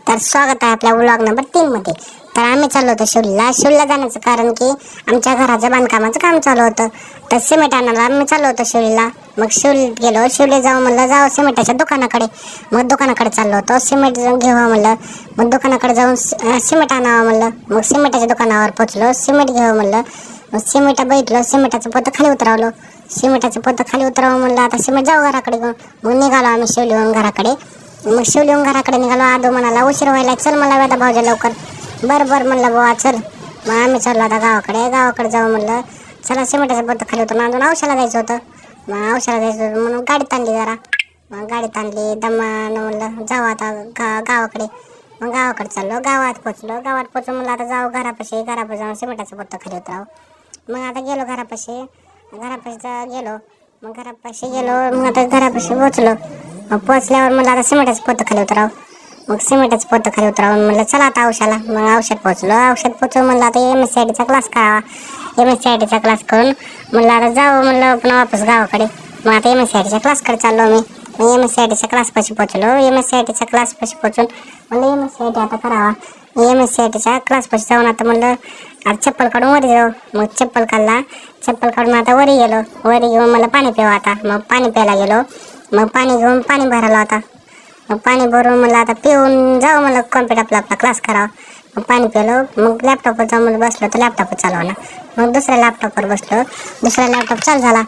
तर स्वागत आहे आपल्या व्लॉग नंबर 3 मध्ये। तर आम्ही चाललो होतो शिवलीला जाण्याचं कारण की आमच्या घराच्या बांधकामाचं काम चालू होतं। तर सिमेंट आणायला आम्ही चाललो होतो शिवलीला। मग शिवलीत गेलो, शिवली जाऊ म्हणलं, जाऊ सिमेंटाच्या दुकानाकडे। मग दुकानाकडे चाललो होतो, सिमेंट घेऊ म्हणलं। मग दुकानाकडे जाऊन सिमेंट आणावं म्हणलं। मग सिमेंटाच्या दुकानावर पोचलो, सिमेंट घेऊ म्हणलं। मग सिमेंट बघितलं, सिमेंटाचं पोतं खाली उतरवलं। सिमेंटाचं पोतं खाली उतरावं म्हणलं, आता सिमेंट जाऊ घराकडे घेऊन। मग निघालो आम्ही शिवलीहून घराकडे। मग शिवलीहून घराकडे निघालो, आदू म्हणाला उशीर व्हायला, चल मला वेदा भाऊजा लवकर। बरं म्हणलं बुवा चल। मग आम्ही चाललो आता गावाकडे जाऊ म्हणलं। चला सिमेंटाचं पोतं खाली उतरून अजून औषधाला जायचं होतं। मग औषधाला जायचं होतं म्हणून गाडीत आणली जरा। मग गाडीत आणली दमानं, म्हणलं जाऊ आता गावाकडे। मग गावाकडे चाललो, गावात पोचलो म्हणलं आता जाऊ घरापाशी जाऊन सिमेंटाचं पोतं खाली उतरावं। मग आता गेलो घरापाशी गेलो। मग आता घरापाशी पोचलो। मग पोचल्यावर मला आता सिमेंटाचं पोतं खाली उतरावं। मग सिमेंटाचं पोतं खाली उतरावं म्हणलं, चला आता औषधाला। मग औषध पोचलो म्हणलं आता MSCITचा क्लास करावा। MSCITचा क्लास करून म्हणलं आता जाऊ म्हणलं पुन्हा वापस गावाकडे। मग आता MSCITच्या क्लासकडे चाललो मी। मग MSCITच्या क्लासपाशी पोचलो। MSCITच्या क्लासपाशी पोचून म्हणलं MSCIT आता करावा। MSCITच्या क्लासपाशी जाऊन आता म्हणलं आता चप्पल काढून वरी जाऊ। मग चप्पल काढून आता वरी घेऊन मला पाणी प्यावं आता। मग पाणी प्यायला गेलो। मग पाणी घेऊन पाणी भरायला आता। मग पाणी भरून मला आता पिऊन जाऊ मला कॉम्प्युटर आपला क्लास करावा। मग पाणी प्यालो। मग लॅपटॉपवर जाऊन मला बसलो तर लॅपटॉप चालवला। मग दुसऱ्या लॅपटॉपवर बसलो, दुसरा लॅपटॉप चालू झाला।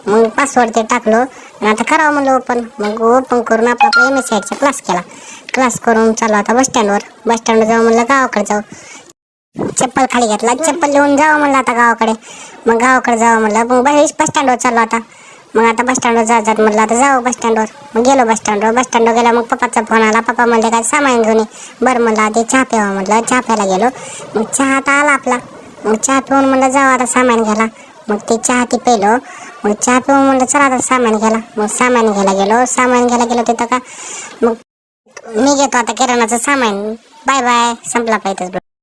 मग पासवर्ड ते टाकलो आणि आता करावं म्हणलं ओपन। मग ओपन करून आपला MSCITचा क्लास केला। क्लास करून चालू आता बस स्टँडवर जाऊ म्हणलं गावाकडे जाऊ। चप्पल खाली घेतला, चप्पल घेऊन जावं म्हणलं आता गावाकडे। मग गावाकडे जावं म्हणलं, मग बस स्टँडवर चाललो आता। मग आता बस स्टँडवर जात म्हणलं आता जाऊ बस स्टँडवर। मग गेलो बस स्टँडवर गेला। मग पप्पाचा फोन आला, पप्पा म्हणले काय सामान घेऊन ये। बरं म्हणलं आधी चहा प्यावा म्हणलं, चहा प्यायला गेलो। मग चहा आता आला आपला। मग चहा पिऊन म्हणलं जाऊ आता सामान घ्यायला। मग ते चहा पिलो। मग चहा पिऊन म्हणलं चला आता सामान घ्यायला। मग सामान घ्यायला गेलो तिथं का मग मी घेतो आता किराणाचं सामान। बाय संपला पाहिजेच।